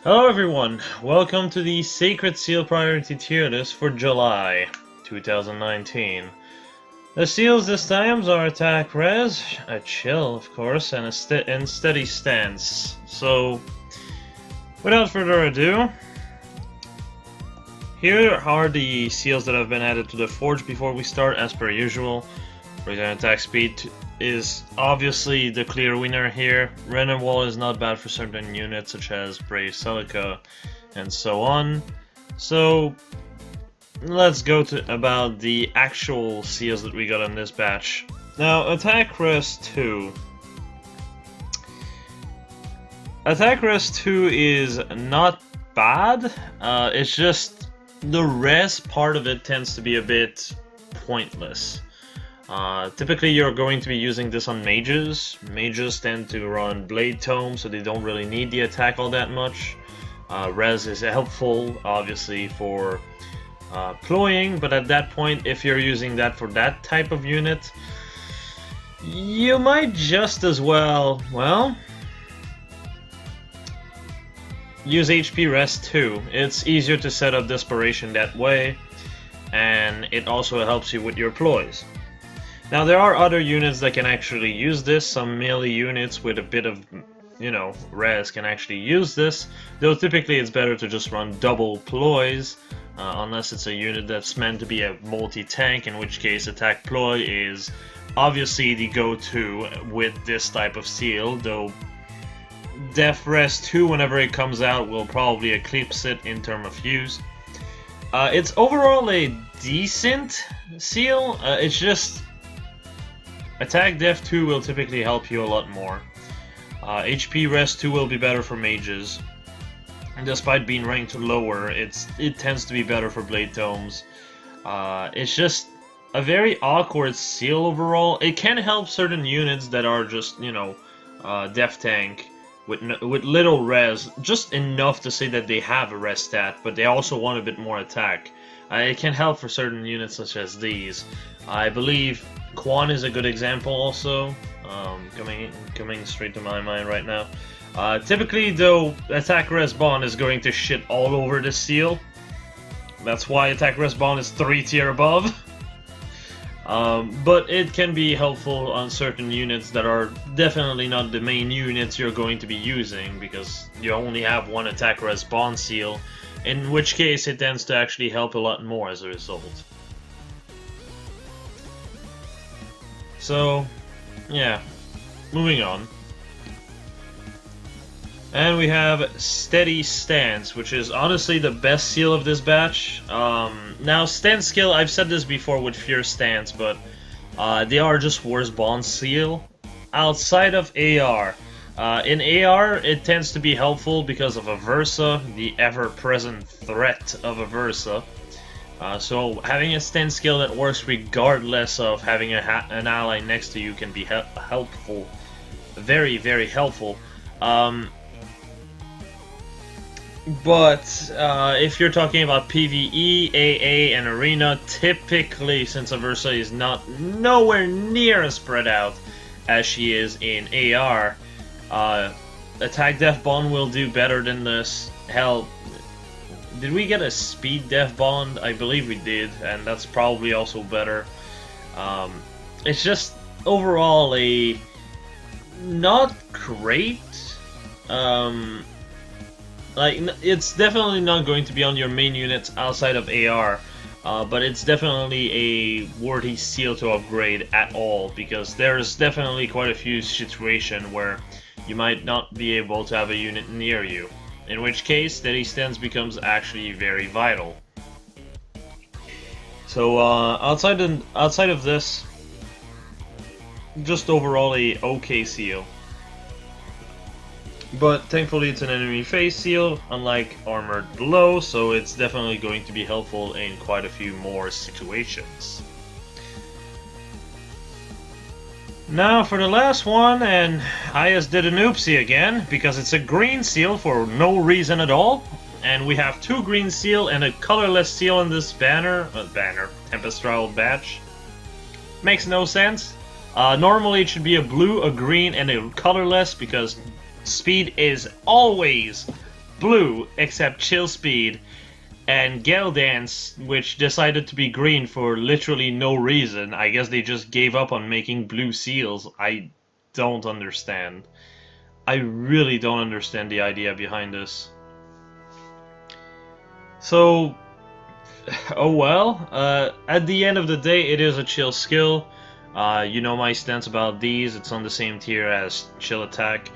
Hello everyone, welcome to the Sacred Seal Priority tier list for July 2019. The seals this time are Attack Res, a Chill of course, and a Steady Stance. So, without further ado, here are the seals that have been added to the Forge before we start as per usual. Return attack speed is obviously the clear winner here. Random Wall is not bad for certain units such as Brave Celica and so on. So let's go about the actual seals that we got in this batch. Now Attack Res 2. Attack Res 2 is not bad, it's just the res part of it tends to be a bit pointless. Typically you're going to be using this on mages. Mages tend to run Blade Tome, so they don't really need the attack all that much. Res is helpful, obviously, for ploying, but at that point, if you're using that for that type of unit, you might just as well, use HP Res 2. It's easier to set up Desperation that way, and it also helps you with your ploys. Now there are other units that can actually use this. Some melee units with a bit of, res can actually use this. Though typically it's better to just run double ploys, unless it's a unit that's meant to be a multi-tank, in which case attack ploy is obviously the go-to with this type of seal, though Def Res 2, whenever it comes out, will probably eclipse it in terms of use. It's overall a decent seal, it's just Attack Def 2 will typically help you a lot more. HP Res 2 will be better for mages. And despite being ranked lower, it tends to be better for Blade Tomes. It's just a very awkward seal overall. It can help certain units that are just, Def Tank with little res, just enough to say that they have a res stat, but they also want a bit more attack. It can help for certain units such as these. I believe Quan is a good example also, coming straight to my mind right now. Typically though, Attack Res Bond is going to shit all over this seal. That's why Attack Res Bond is 3 tier above. But it can be helpful on certain units that are definitely not the main units you're going to be using, because you only have one Attack Res Bond seal, in which case it tends to actually help a lot more as a result. So, yeah, moving on. And we have Steady Stance, which is honestly the best seal of this batch. Now, Stance skill, I've said this before with Fierce Stance, but they are just worse bond seal outside of AR. In AR, it tends to be helpful because of Aversa, the ever-present threat of Aversa. So having a stance skill that works regardless of having an ally next to you can be helpful. Very, very helpful. But if you're talking about PvE, AA, and Arena, typically, since Aversa is nowhere near as spread out as she is in AR, Attack Def Bond will do better than this. Hell, did we get a Speed Def Bond? I believe we did, and that's probably also better. It's just overall a not great. It's definitely not going to be on your main units outside of AR, but it's definitely a worthy seal to upgrade at all, because there's definitely quite a few situations where you might not be able to have a unit near you, in which case Steady Stance becomes actually very vital. So outside of this, just overall a okay seal. But thankfully it's an enemy phase seal, unlike Armored Blow, so it's definitely going to be helpful in quite a few more situations. Now for the last one, and I just did an oopsie again, because it's a green seal for no reason at all, and we have 2 green seal and a colorless seal in this Tempest Trial batch. Makes no sense. Normally it should be a blue, a green, and a colorless, because speed is always blue except Chill Speed, and Gale Dance, which decided to be green for literally no reason. I guess they just gave up on making blue seals. I don't understand. I really don't understand the idea behind this. So, oh well. At the end of the day, it is a chill skill. You know my stance about these. It's on the same tier as chill attack.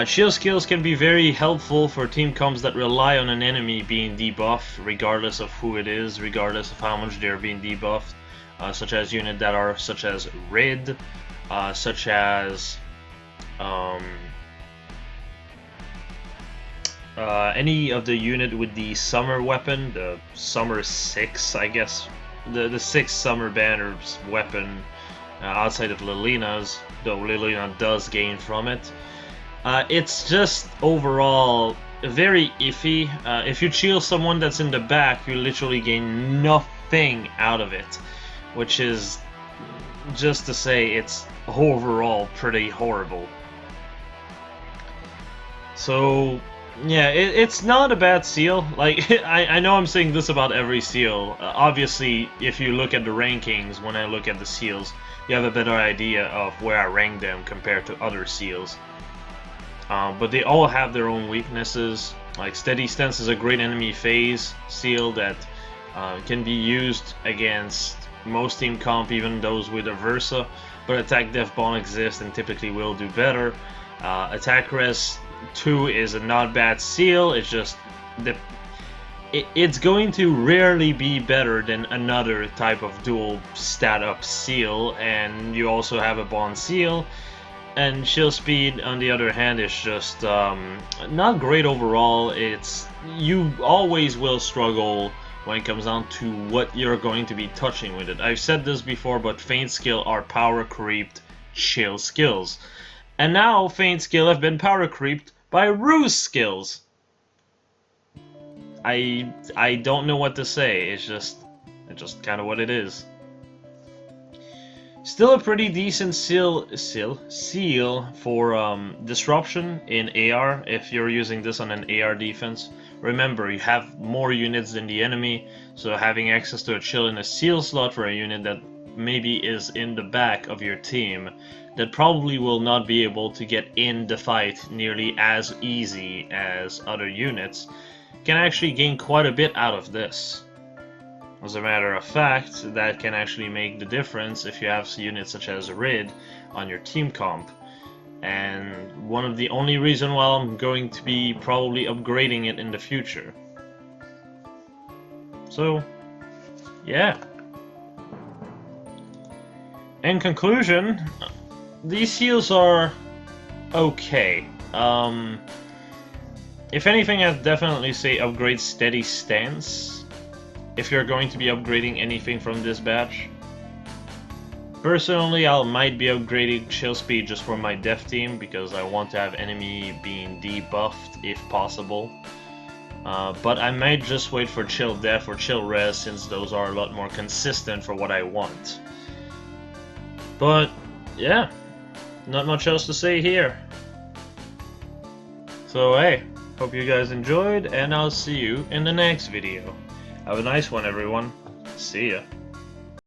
Chill skills can be very helpful for team comps that rely on an enemy being debuffed, regardless of who it is, regardless of how much they're being debuffed, such as units that are such as Rid, such as any of the unit with the summer weapon, the summer 6, I guess, the 6 summer banners weapon outside of Lilina's, though Lilina does gain from it. It's just overall very iffy. If you chill someone that's in the back, you literally gain nothing out of it, which is just to say it's overall pretty horrible. So yeah, it's not a bad seal. Like, I know I'm saying this about every seal. Obviously, if you look at the rankings, when I look at the seals, you have a better idea of where I rank them compared to other seals. But they all have their own weaknesses. Like, Steady Stance is a great enemy phase seal that can be used against most team comp, even those with a Versa. But Attack Def Bond exists and typically will do better. Attack Res 2 is a not bad seal. It's just it's going to rarely be better than another type of dual stat up seal, and you also have a bond seal. And Chill Speed, on the other hand, is just not great overall. You always will struggle when it comes down to what you're going to be touching with it. I've said this before, but Feint Skill are power creeped chill skills. And now Feint Skill have been power creeped by Ruse skills. I don't know what to say. It's just kind of what it is. Still a pretty decent seal for disruption in AR if you're using this on an AR defense. Remember, you have more units than the enemy, so having access to a chill in a seal slot for a unit that maybe is in the back of your team that probably will not be able to get in the fight nearly as easy as other units can actually gain quite a bit out of this. As a matter of fact, that can actually make the difference if you have units such as Rid on your team comp. And one of the only reasons why I'm going to be probably upgrading it in the future. So, yeah. In conclusion, these seals are okay. If anything, I'd definitely say upgrade Steady Stance if you're going to be upgrading anything from this batch. Personally, I might be upgrading Chill Speed just for my Def team because I want to have enemy being debuffed if possible. But I might just wait for Chill Def or Chill Res since those are a lot more consistent for what I want. But yeah, not much else to say here. So hey, hope you guys enjoyed, and I'll see you in the next video. Have a nice one, everyone. See ya.